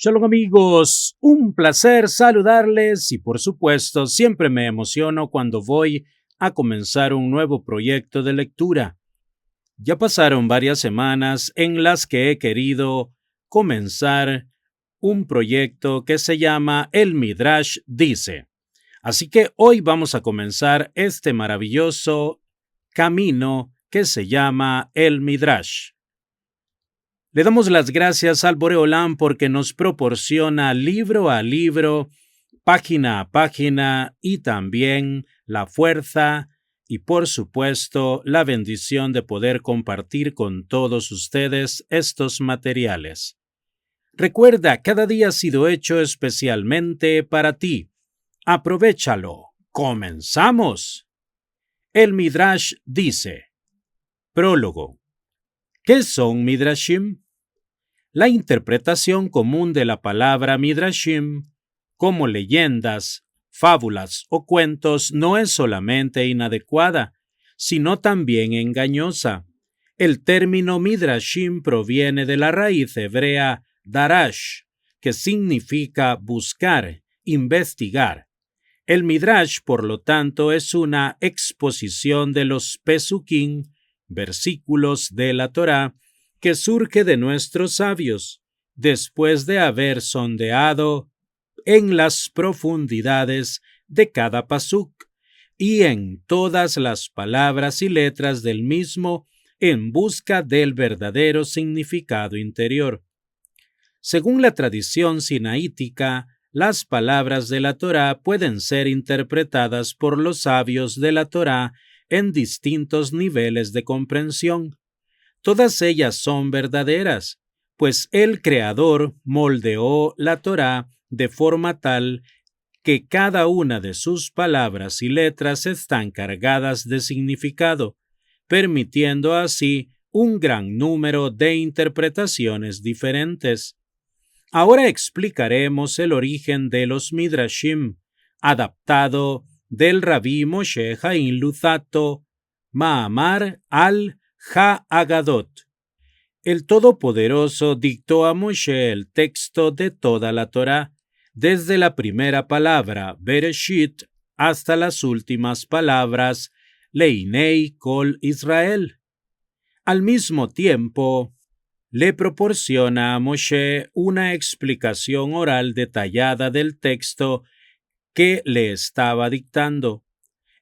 Shalom amigos, un placer saludarles y por supuesto siempre me emociono cuando voy a comenzar un nuevo proyecto de lectura. Ya pasaron varias semanas en las que he querido comenzar un proyecto que se llama El Midrash Dice. Así que hoy vamos a comenzar este maravilloso camino que se llama El Midrash. Le damos las gracias al Boreolán porque nos proporciona libro a libro, página a página y también la fuerza y por supuesto la bendición de poder compartir con todos ustedes estos materiales. Recuerda, cada día ha sido hecho especialmente para ti. Aprovéchalo. ¡Comenzamos! El Midrash dice. Prólogo. ¿Qué son Midrashim? La interpretación común de la palabra Midrashim como leyendas, fábulas o cuentos no es solamente inadecuada, sino también engañosa. El término Midrashim proviene de la raíz hebrea darash, que significa buscar, investigar. El Midrash, por lo tanto, es una exposición de los pesukim, versículos de la Torá, que surge de nuestros sabios, después de haber sondeado en las profundidades de cada pasuk y en todas las palabras y letras del mismo en busca del verdadero significado interior. Según la tradición sinaítica, las palabras de la Torá pueden ser interpretadas por los sabios de la Torá en distintos niveles de comprensión. Todas ellas son verdaderas, pues el Creador moldeó la Torá de forma tal que cada una de sus palabras y letras están cargadas de significado, permitiendo así un gran número de interpretaciones diferentes. Ahora explicaremos el origen de los Midrashim, adaptado del Rabí Moshe Haim Luzzatto, Ma'amar al-Ha'agadot. El Todopoderoso dictó a Moshe el texto de toda la Torá, desde la primera palabra Bereshit hasta las últimas palabras Leinei Kol Israel. Al mismo tiempo, le proporciona a Moshe una explicación oral detallada del texto que le estaba dictando.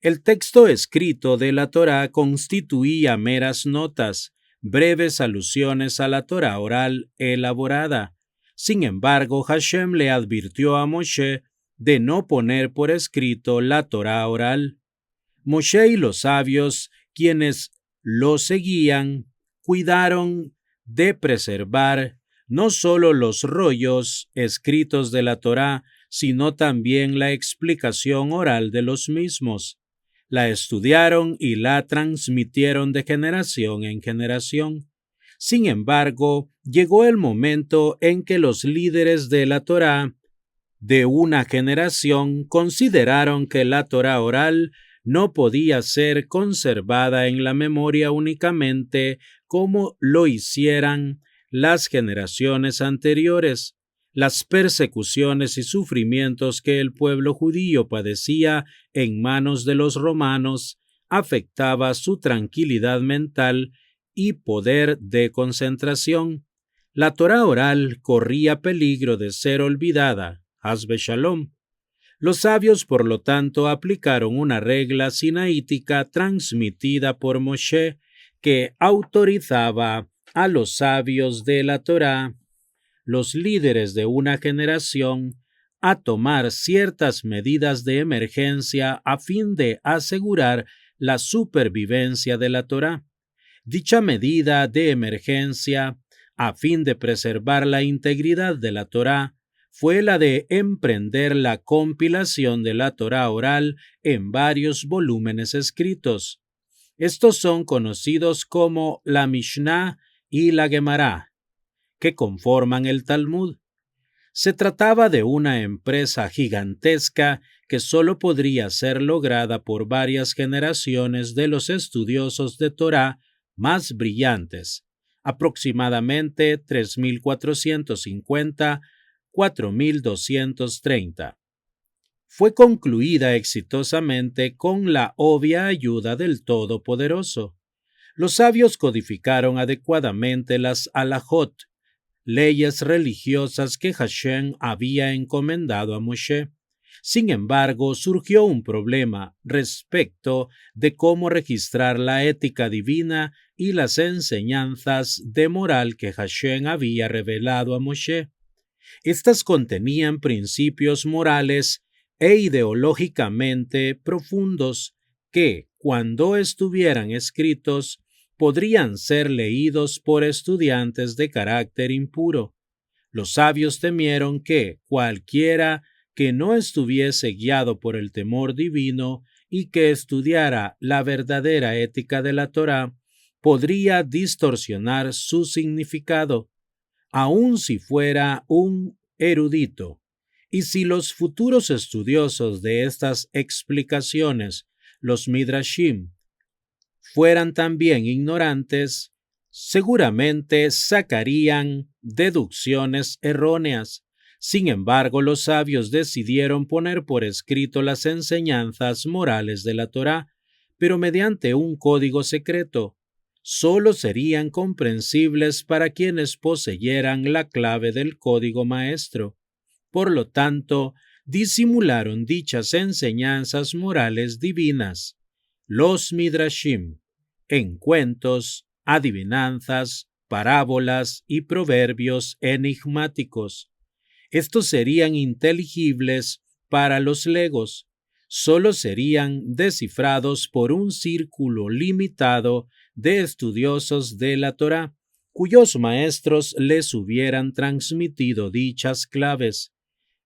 El texto escrito de la Torá constituía meras notas, breves alusiones a la Torá oral elaborada. Sin embargo, Hashem le advirtió a Moshe de no poner por escrito la Torá oral. Moshe y los sabios, quienes lo seguían, cuidaron de preservar no solo los rollos escritos de la Torá, sino también la explicación oral de los mismos. La estudiaron y la transmitieron de generación en generación. Sin embargo, llegó el momento en que los líderes de la Torá de una generación consideraron que la Torá oral no podía ser conservada en la memoria únicamente como lo hicieran las generaciones anteriores. Las persecuciones y sufrimientos que el pueblo judío padecía en manos de los romanos afectaba su tranquilidad mental y poder de concentración. La Torá oral corría peligro de ser olvidada, Hasbe Shalom. Los sabios, por lo tanto, aplicaron una regla sinaítica transmitida por Moshe que autorizaba a los sabios de la Torá, los líderes de una generación, a tomar ciertas medidas de emergencia a fin de asegurar la supervivencia de la Torá. Dicha medida de emergencia, a fin de preservar la integridad de la Torá, fue la de emprender la compilación de la Torá oral en varios volúmenes escritos. Estos son conocidos como la Mishnah y la Gemara, que conforman el Talmud. Se trataba de una empresa gigantesca que solo podría ser lograda por varias generaciones de los estudiosos de Torá más brillantes, aproximadamente 3.450 4230. Fue concluida exitosamente con la obvia ayuda del Todopoderoso. Los sabios codificaron adecuadamente las halajot, leyes religiosas que Hashem había encomendado a Moshe. Sin embargo, surgió un problema respecto de cómo registrar la ética divina y las enseñanzas de moral que Hashem había revelado a Moshe. Estas contenían principios morales e ideológicamente profundos que, cuando estuvieran escritos, podrían ser leídos por estudiantes de carácter impuro. Los sabios temieron que cualquiera que no estuviese guiado por el temor divino y que estudiara la verdadera ética de la Torá podría distorsionar su significado, aun si fuera un erudito. Y si los futuros estudiosos de estas explicaciones, los Midrashim, fueran también ignorantes, seguramente sacarían deducciones erróneas. Sin embargo, los sabios decidieron poner por escrito las enseñanzas morales de la Torá, pero mediante un código secreto. Solo serían comprensibles para quienes poseyeran la clave del código maestro. Por lo tanto, disimularon dichas enseñanzas morales divinas, los Midrashim, en cuentos, adivinanzas, parábolas y proverbios enigmáticos. Estos serían inteligibles para los legos, solo serían descifrados por un círculo limitado de estudiosos de la Torá, cuyos maestros les hubieran transmitido dichas claves.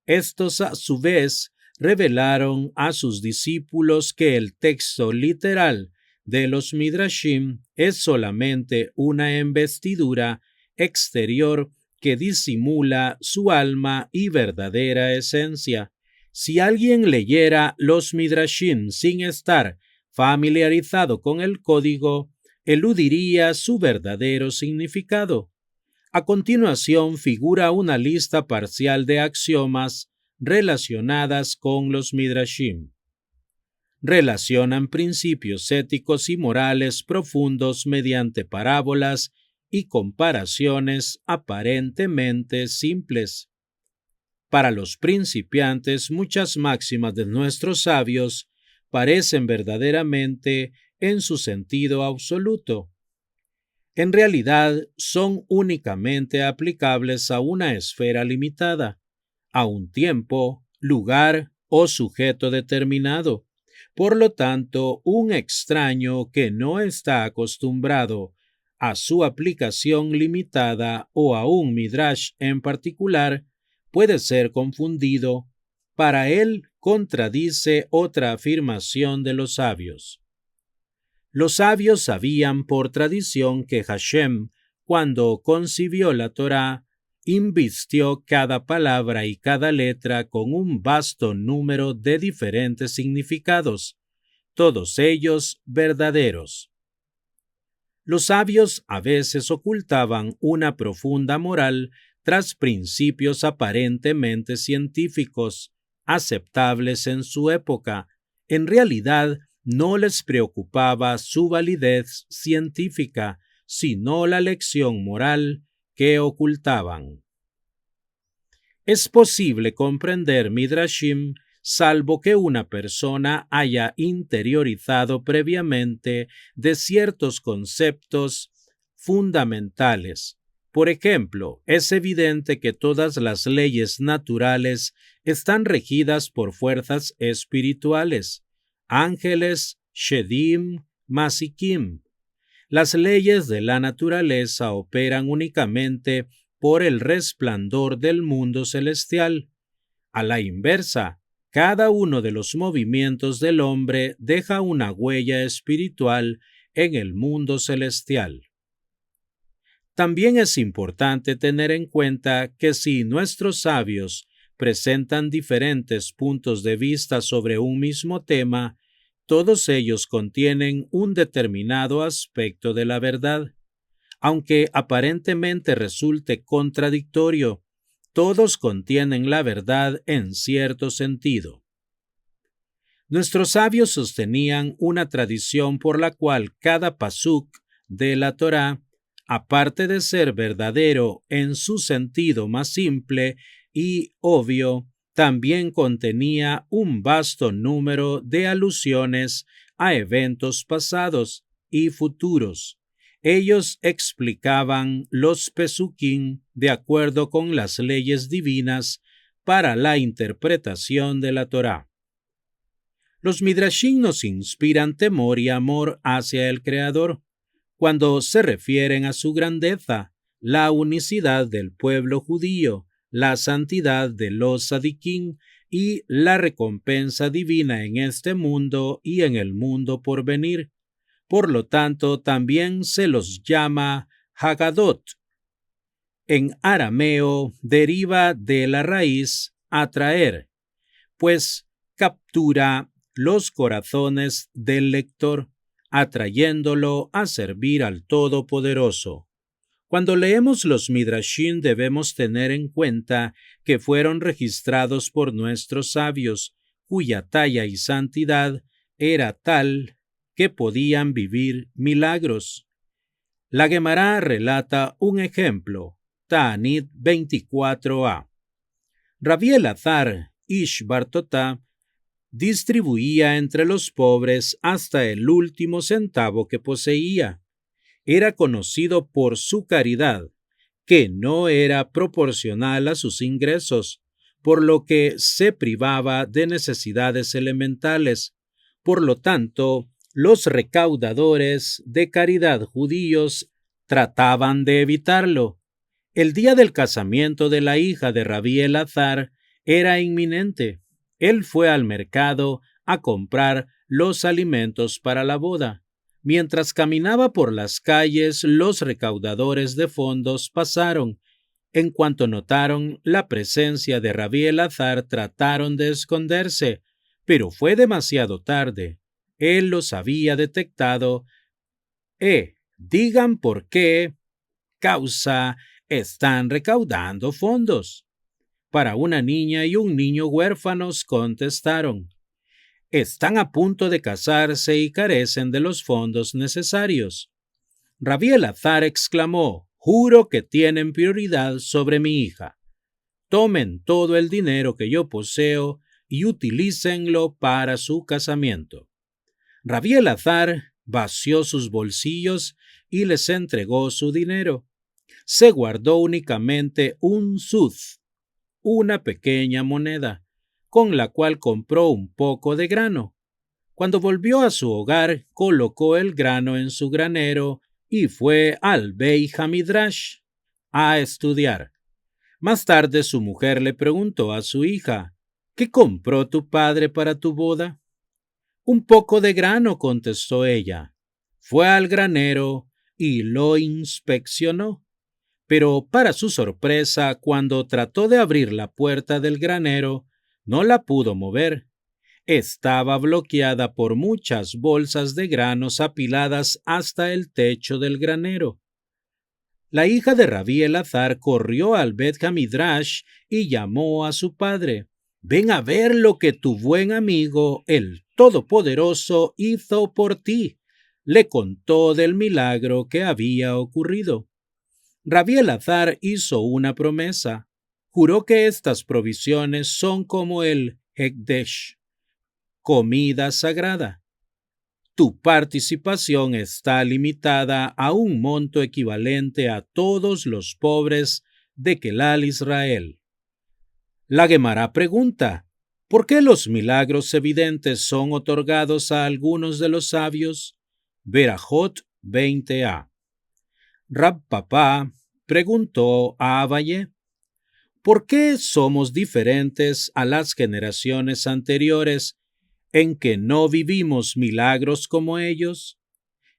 Estos, a su vez, revelaron a sus discípulos que el texto literal de los Midrashim es solamente una embestidura exterior que disimula su alma y verdadera esencia. Si alguien leyera los Midrashim sin estar familiarizado con el código, eludiría su verdadero significado. A continuación figura una lista parcial de axiomas relacionadas con los Midrashim. Relacionan principios éticos y morales profundos mediante parábolas y comparaciones aparentemente simples. Para los principiantes, muchas máximas de nuestros sabios parecen verdaderamente en su sentido absoluto. En realidad, son únicamente aplicables a una esfera limitada, a un tiempo, lugar o sujeto determinado. Por lo tanto, un extraño que no está acostumbrado a su aplicación limitada o a un midrash en particular puede ser confundido. Para él contradice otra afirmación de los sabios. Los sabios sabían por tradición que Hashem, cuando concibió la Torá, invistió cada palabra y cada letra con un vasto número de diferentes significados, todos ellos verdaderos. Los sabios a veces ocultaban una profunda moral tras principios aparentemente científicos, aceptables en su época. En realidad, no les preocupaba su validez científica, sino la lección moral que ocultaban. Es posible comprender Midrashim salvo que una persona haya interiorizado previamente de ciertos conceptos fundamentales. Por ejemplo, es evidente que todas las leyes naturales están regidas por fuerzas espirituales, ángeles, shedim, masikim. Las leyes de la naturaleza operan únicamente por el resplandor del mundo celestial. A la inversa, cada uno de los movimientos del hombre deja una huella espiritual en el mundo celestial. También es importante tener en cuenta que si nuestros sabios presentan diferentes puntos de vista sobre un mismo tema, todos ellos contienen un determinado aspecto de la verdad. Aunque aparentemente resulte contradictorio, todos contienen la verdad en cierto sentido. Nuestros sabios sostenían una tradición por la cual cada pasuk de la Torá, aparte de ser verdadero en su sentido más simple y obvio, también contenía un vasto número de alusiones a eventos pasados y futuros. Ellos explicaban los pesukim de acuerdo con las leyes divinas para la interpretación de la Torá. Los midrashim nos inspiran temor y amor hacia el Creador cuando se refieren a su grandeza, la unicidad del pueblo judío, la santidad de los sadiquín y la recompensa divina en este mundo y en el mundo por venir. Por lo tanto, también se los llama Haggadot. En arameo deriva de la raíz atraer, pues captura los corazones del lector, atrayéndolo a servir al Todopoderoso. Cuando leemos los Midrashim debemos tener en cuenta que fueron registrados por nuestros sabios, cuya talla y santidad era tal que podían vivir milagros. La Guemará relata un ejemplo, Ta'anit 24a. Rabí Elazar Ish Bartotá distribuía entre los pobres hasta el último centavo que poseía. Era conocido por su caridad, que no era proporcional a sus ingresos, por lo que se privaba de necesidades elementales. Por lo tanto, los recaudadores de caridad judíos trataban de evitarlo. El día del casamiento de la hija de Rabí Elazar era inminente. Él fue al mercado a comprar los alimentos para la boda. Mientras caminaba por las calles, los recaudadores de fondos pasaron. En cuanto notaron la presencia de Rabí Elazar, trataron de esconderse, pero fue demasiado tarde. Él los había detectado. Digan por qué causa están recaudando fondos. Para una niña y un niño huérfanos contestaron. Están a punto de casarse y carecen de los fondos necesarios. Rabí Elazar exclamó, juro que tienen prioridad sobre mi hija. Tomen todo el dinero que yo poseo y utilícenlo para su casamiento. Rabí Elazar vació sus bolsillos y les entregó su dinero. Se guardó únicamente un suz, una pequeña moneda, con la cual compró un poco de grano. Cuando volvió a su hogar, colocó el grano en su granero y fue al Beit HaMidrash a estudiar. Más tarde su mujer le preguntó a su hija, ¿qué compró tu padre para tu boda? Un poco de grano, contestó ella. Fue al granero y lo inspeccionó. Pero para su sorpresa, cuando trató de abrir la puerta del granero, no la pudo mover. Estaba bloqueada por muchas bolsas de granos apiladas hasta el techo del granero. La hija de Rabí Elazar corrió al Beit HaMidrash y llamó a su padre. Ven a ver lo que tu buen amigo, el Todopoderoso, hizo por ti. Le contó del milagro que había ocurrido. Rabí Elazar hizo una promesa. Juró que estas provisiones son como el Hekdesh, comida sagrada. Tu participación está limitada a un monto equivalente a todos los pobres de Kelal Israel. La Guemará pregunta, ¿por qué los milagros evidentes son otorgados a algunos de los sabios? Berajot 20a. Rab Papá preguntó a Abaye, ¿por qué somos diferentes a las generaciones anteriores en que no vivimos milagros como ellos?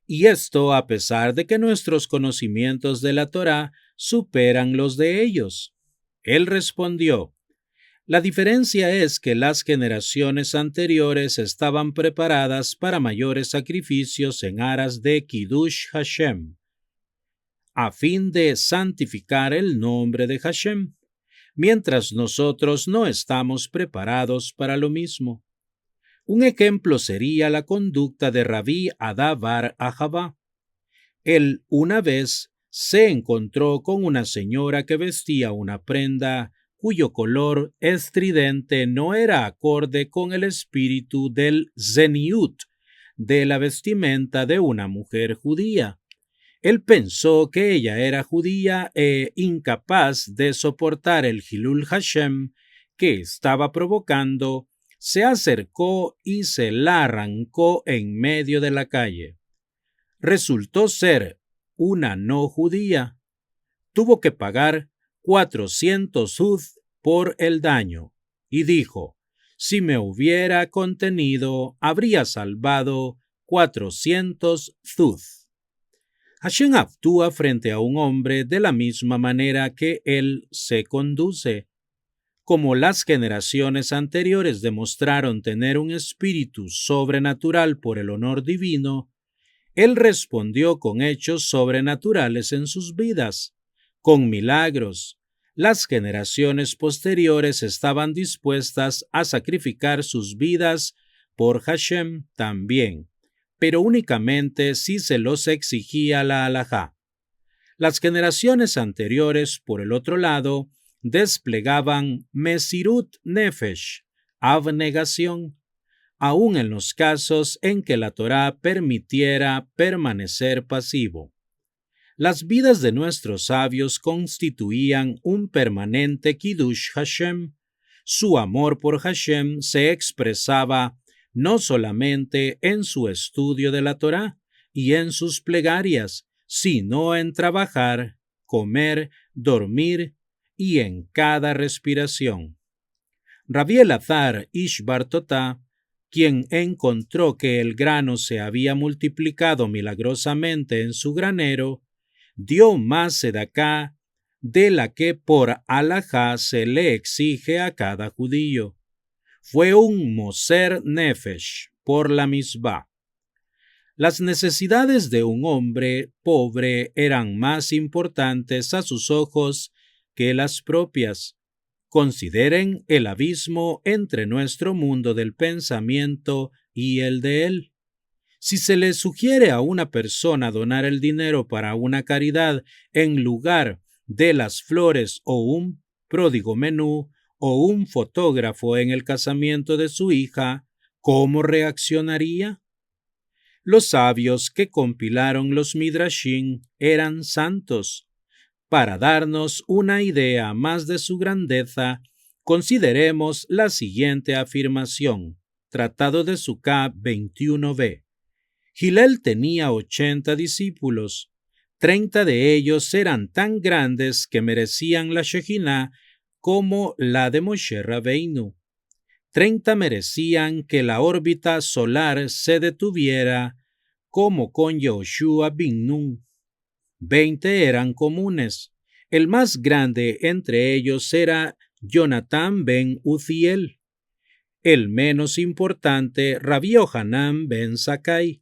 Y esto a pesar de que nuestros conocimientos de la Torá superan los de ellos. Él respondió, la diferencia es que las generaciones anteriores estaban preparadas para mayores sacrificios en aras de Kiddush Hashem, a fin de santificar el nombre de Hashem, mientras nosotros no estamos preparados para lo mismo. Un ejemplo sería la conducta de Rabí Adá bar Ahava. Él una vez se encontró con una señora que vestía una prenda cuyo color estridente no era acorde con el espíritu del zeniut, de la vestimenta de una mujer judía. Él pensó que ella era judía e incapaz de soportar el Hilul Hashem que estaba provocando, se acercó y se la arrancó en medio de la calle. Resultó ser una no judía. Tuvo que pagar 400 zuz por el daño y dijo: si me hubiera contenido, habría salvado 400 zuz. Hashem actúa frente a un hombre de la misma manera que él se conduce. Como las generaciones anteriores demostraron tener un espíritu sobrenatural por el honor divino, él respondió con hechos sobrenaturales en sus vidas, con milagros. Las generaciones posteriores estaban dispuestas a sacrificar sus vidas por Hashem también, pero únicamente si se los exigía la halajá. Las generaciones anteriores, por el otro lado, desplegaban Mesirut Nefesh, abnegación, aun en los casos en que la Torá permitiera permanecer pasivo. Las vidas de nuestros sabios constituían un permanente Kiddush Hashem. Su amor por Hashem se expresaba no solamente en su estudio de la Torá y en sus plegarias, sino en trabajar, comer, dormir y en cada respiración. Rabí Elazar Ish bar Totá, quien encontró que el grano se había multiplicado milagrosamente en su granero, dio más sedacá de la que por halajá se le exige a cada judío. Fue un moser nefesh por la misbah. Las necesidades de un hombre pobre eran más importantes a sus ojos que las propias. Consideren el abismo entre nuestro mundo del pensamiento y el de él. Si se le sugiere a una persona donar el dinero para una caridad en lugar de las flores o un pródigo menú o un fotógrafo en el casamiento de su hija, ¿cómo reaccionaría? Los sabios que compilaron los Midrashim eran santos. Para darnos una idea más de su grandeza, consideremos la siguiente afirmación, Tratado de Sukkah 21b. Hillel tenía 80 discípulos. 30 de ellos eran tan grandes que merecían la Shejiná como la de Moshe Rabbeinu. 30 merecían que la órbita solar se detuviera, como con Yehoshua bin Nun. 20 eran comunes. El más grande entre ellos era Jonatán ben Uziel. El menos importante, Rabí Yohanan ben Zakkai.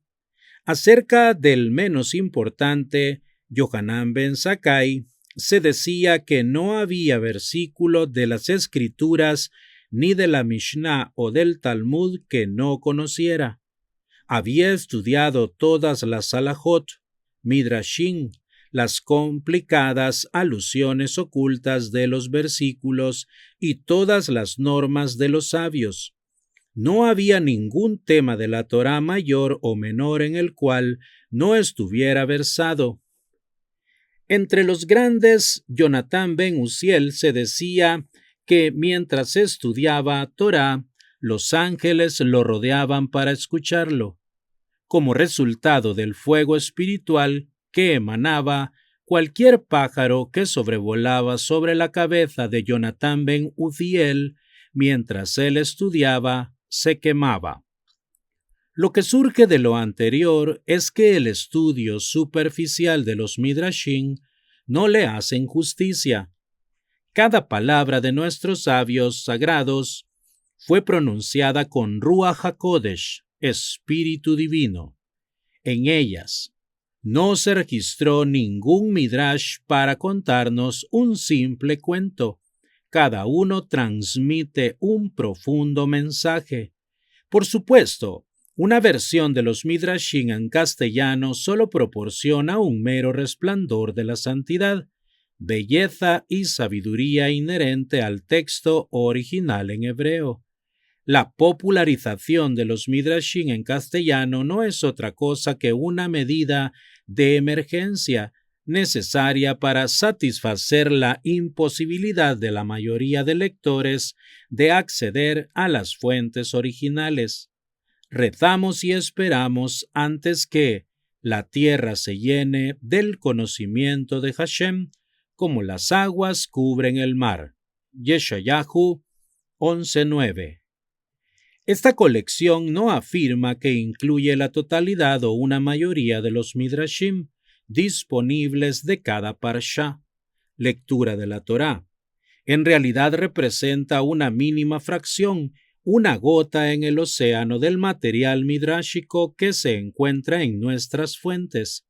Acerca del menos importante, Yohanan ben Zakkai, se decía que no había versículo de las Escrituras ni de la Mishnah o del Talmud que no conociera. Había estudiado todas las halajot, midrashim, las complicadas alusiones ocultas de los versículos y todas las normas de los sabios. No había ningún tema de la Torá mayor o menor en el cual no estuviera versado. Entre los grandes, Jonatán ben Uziel se decía que mientras estudiaba Torá, los ángeles lo rodeaban para escucharlo. Como resultado del fuego espiritual que emanaba, cualquier pájaro que sobrevolaba sobre la cabeza de Jonatán ben Uziel mientras él estudiaba se quemaba. Lo que surge de lo anterior es que el estudio superficial de los Midrashim no le hacen justicia. Cada palabra de nuestros sabios sagrados fue pronunciada con Ruach HaKodesh, Espíritu Divino. En ellas no se registró ningún Midrash para contarnos un simple cuento. Cada uno transmite un profundo mensaje. Por supuesto, una versión de los Midrashim en castellano solo proporciona un mero resplandor de la santidad, belleza y sabiduría inherente al texto original en hebreo. La popularización de los Midrashim en castellano no es otra cosa que una medida de emergencia necesaria para satisfacer la imposibilidad de la mayoría de lectores de acceder a las fuentes originales. Rezamos y esperamos antes que la tierra se llene del conocimiento de Hashem, como las aguas cubren el mar. Yeshayahu 11:9. Esta colección no afirma que incluye la totalidad o una mayoría de los Midrashim disponibles de cada parsha, lectura de la Torá. En realidad representa una mínima fracción, una gota en el océano del material midrashico que se encuentra en nuestras fuentes.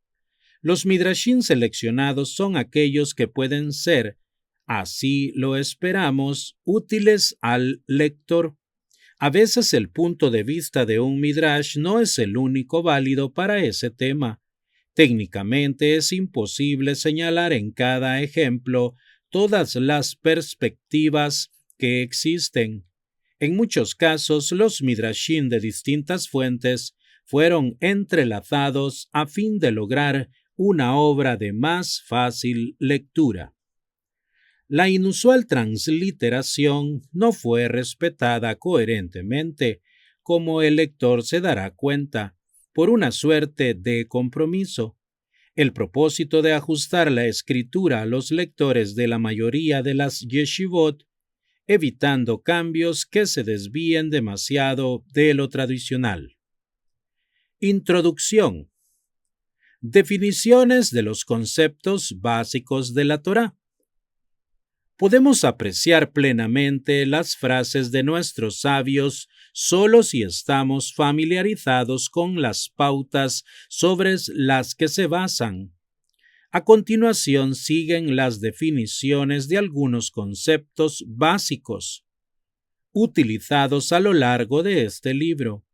Los midrashim seleccionados son aquellos que pueden ser, así lo esperamos, útiles al lector. A veces el punto de vista de un midrash no es el único válido para ese tema. Técnicamente es imposible señalar en cada ejemplo todas las perspectivas que existen. En muchos casos, los midrashim de distintas fuentes fueron entrelazados a fin de lograr una obra de más fácil lectura. La inusual transliteración no fue respetada coherentemente, como el lector se dará cuenta, por una suerte de compromiso. El propósito de ajustar la escritura a los lectores de la mayoría de las yeshivot, evitando cambios que se desvíen demasiado de lo tradicional. Introducción. Definiciones de los conceptos básicos de la Torá. Podemos apreciar plenamente las frases de nuestros sabios solo si estamos familiarizados con las pautas sobre las que se basan. A continuación siguen las definiciones de algunos conceptos básicos utilizados a lo largo de este libro.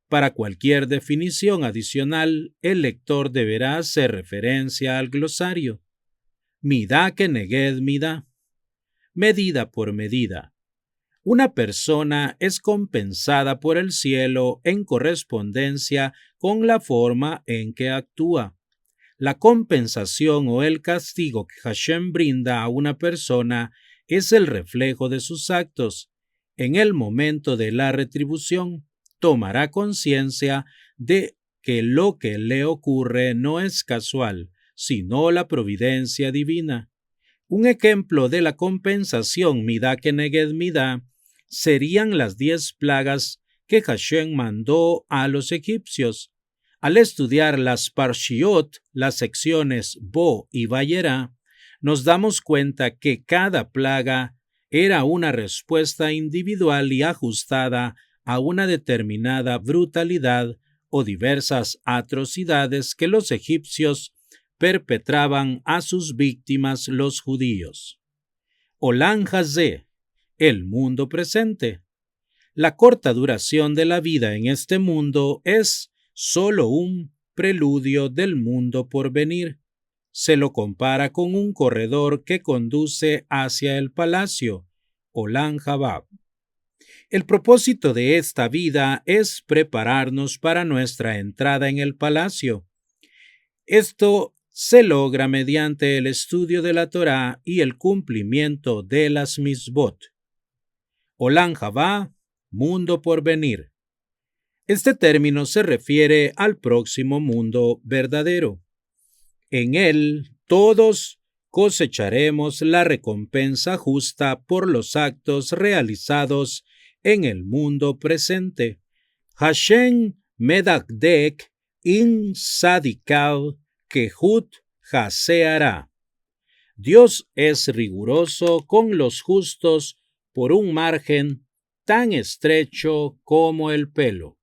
Para cualquier definición adicional, el lector deberá hacer referencia al glosario. Midá keneged midá. Medida por medida. Una persona es compensada por el cielo en correspondencia con la forma en que actúa. La compensación o el castigo que Hashem brinda a una persona es el reflejo de sus actos. En el momento de la retribución, tomará conciencia de que lo que le ocurre no es casual, sino la providencia divina. Un ejemplo de la compensación midá keneged midá serían las 10 plagas que Hashem mandó a los egipcios. Al estudiar las Parshiot, las secciones Bo y Vayera, nos damos cuenta que cada plaga era una respuesta individual y ajustada a una determinada brutalidad o diversas atrocidades que los egipcios perpetraban a sus víctimas los judíos. Olam Hazé, el mundo presente. La corta duración de la vida en este mundo es solo un preludio del mundo por venir. Se lo compara con un corredor que conduce hacia el palacio, Olam Habá. El propósito de esta vida es prepararnos para nuestra entrada en el palacio. Esto se logra mediante el estudio de la Torá y el cumplimiento de las misbot. Olam Habá, mundo por venir. Este término se refiere al próximo mundo verdadero. En él todos cosecharemos la recompensa justa por los actos realizados en el mundo presente. Hashem medakdek in sadikav kehut haseará. Dios es riguroso con los justos por un margen tan estrecho como el pelo.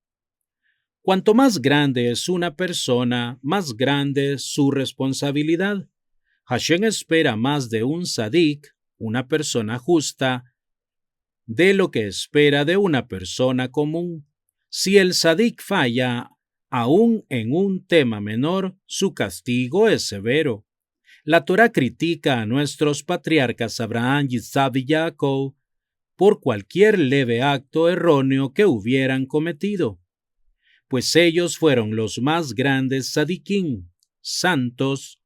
Cuanto más grande es una persona, más grande su responsabilidad. Hashem espera más de un sadik, una persona justa, de lo que espera de una persona común. Si el sadik falla, aún en un tema menor, su castigo es severo. La Torá critica a nuestros patriarcas Abraham, Yitzhak y Jacob por cualquier leve acto erróneo que hubieran cometido, pues ellos fueron los más grandes sadikim, santos.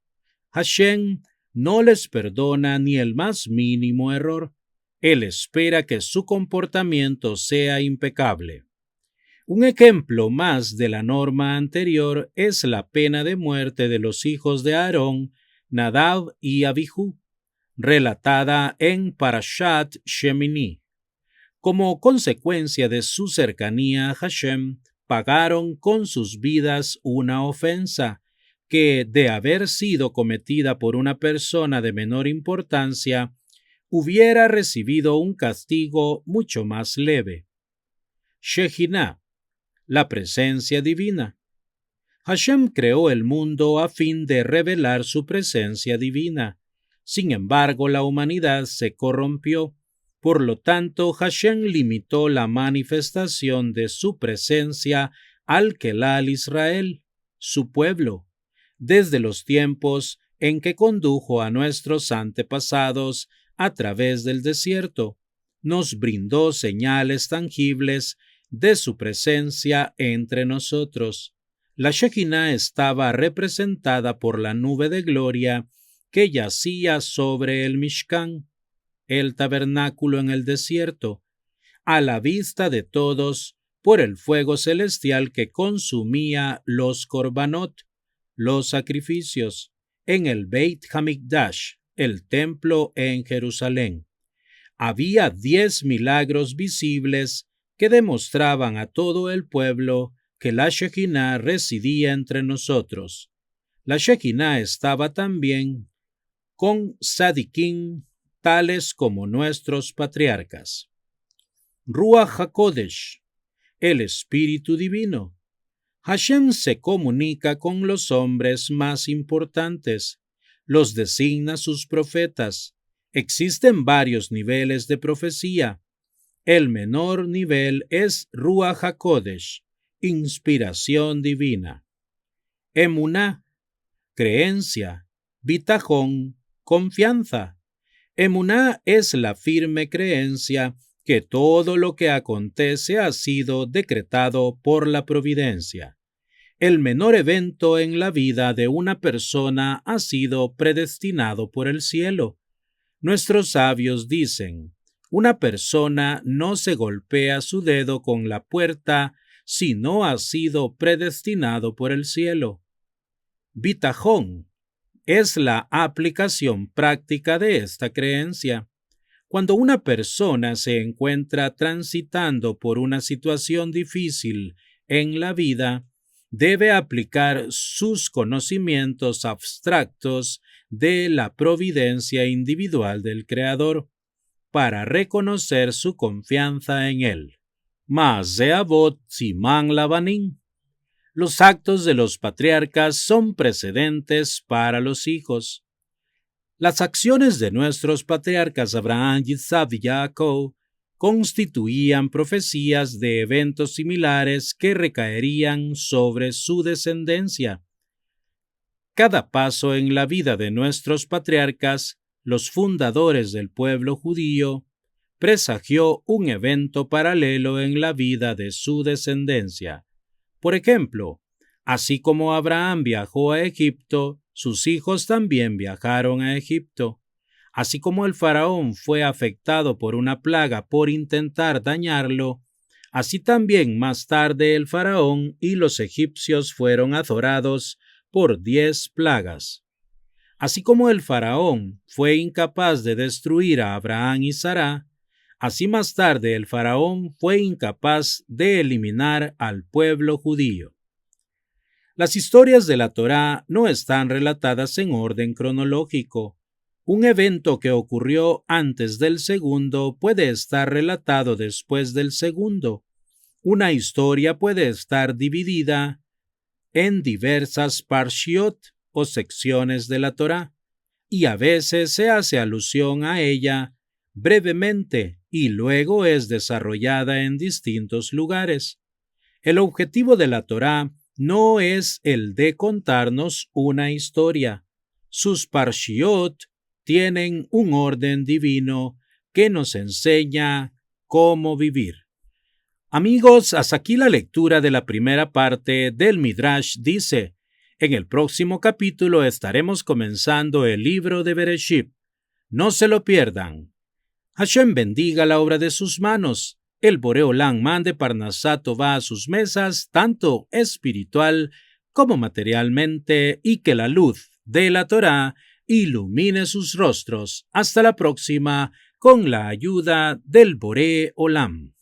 Hashem no les perdona ni el más mínimo error. Él espera que su comportamiento sea impecable. Un ejemplo más de la norma anterior es la pena de muerte de los hijos de Aarón, Nadab y Abijú, relatada en Parashat Shemini. Como consecuencia de su cercanía a Hashem, pagaron con sus vidas una ofensa que, de haber sido cometida por una persona de menor importancia, hubiera recibido un castigo mucho más leve. Shejinah, la presencia divina. Hashem creó el mundo a fin de revelar su presencia divina. Sin embargo, la humanidad se corrompió. Por lo tanto, Hashem limitó la manifestación de su presencia al Kelal Israel, su pueblo, desde los tiempos en que condujo a nuestros antepasados a través del desierto. Nos brindó señales tangibles de su presencia entre nosotros. La Shejinah estaba representada por la nube de gloria que yacía sobre el Mishkan, el tabernáculo en el desierto, a la vista de todos por el fuego celestial que consumía los korbanot, los sacrificios, en el Beit Hamikdash, el templo en Jerusalén. Había 10 milagros visibles que demostraban a todo el pueblo que la Shejinah residía entre nosotros. La Shejinah estaba también con Sadikim, tales como nuestros patriarcas. Ruach HaKodesh, el Espíritu Divino. Hashem se comunica con los hombres más importantes, los designa sus profetas. Existen varios niveles de profecía. El menor nivel es Ruach HaKodesh, inspiración divina. Emuná, creencia. Bitajón, confianza. Emuná es la firme creencia que todo lo que acontece ha sido decretado por la providencia. El menor evento en la vida de una persona ha sido predestinado por el cielo. Nuestros sabios dicen, una persona no se golpea su dedo con la puerta si no ha sido predestinado por el cielo. Bitajón es la aplicación práctica de esta creencia. Cuando una persona se encuentra transitando por una situación difícil en la vida, debe aplicar sus conocimientos abstractos de la providencia individual del Creador para reconocer su confianza en él. Maaseh Avot Siman Labanim. Los actos de los patriarcas son precedentes para los hijos. Las acciones de nuestros patriarcas Abraham, Yitzhak y Jacob constituían profecías de eventos similares que recaerían sobre su descendencia. Cada paso en la vida de nuestros patriarcas, los fundadores del pueblo judío, presagió un evento paralelo en la vida de su descendencia. Por ejemplo, así como Abraham viajó a Egipto, sus hijos también viajaron a Egipto. Así como el faraón fue afectado por una plaga por intentar dañarlo, así también más tarde el faraón y los egipcios fueron azorados por 10 plagas. Así como el faraón fue incapaz de destruir a Abraham y Sará, así más tarde el faraón fue incapaz de eliminar al pueblo judío. Las historias de la Torá no están relatadas en orden cronológico. Un evento que ocurrió antes del segundo puede estar relatado después del segundo. Una historia puede estar dividida en diversas parshiot o secciones de la Torá. y a veces se hace alusión a ella brevemente y luego es desarrollada en distintos lugares. El objetivo de la Torá no es el de contarnos una historia. Sus parshiot tienen un orden divino que nos enseña cómo vivir. Amigos, hasta aquí la lectura de la primera parte del Midrash dice. En el próximo capítulo estaremos comenzando el libro de Bereshit. No se lo pierdan. Hashem bendiga la obra de sus manos. El Boreolán mande Parnasá Tová a sus mesas, tanto espiritual como materialmente, y que la luz de la Torá ilumine sus rostros. Hasta la próxima, con la ayuda del Boreolán.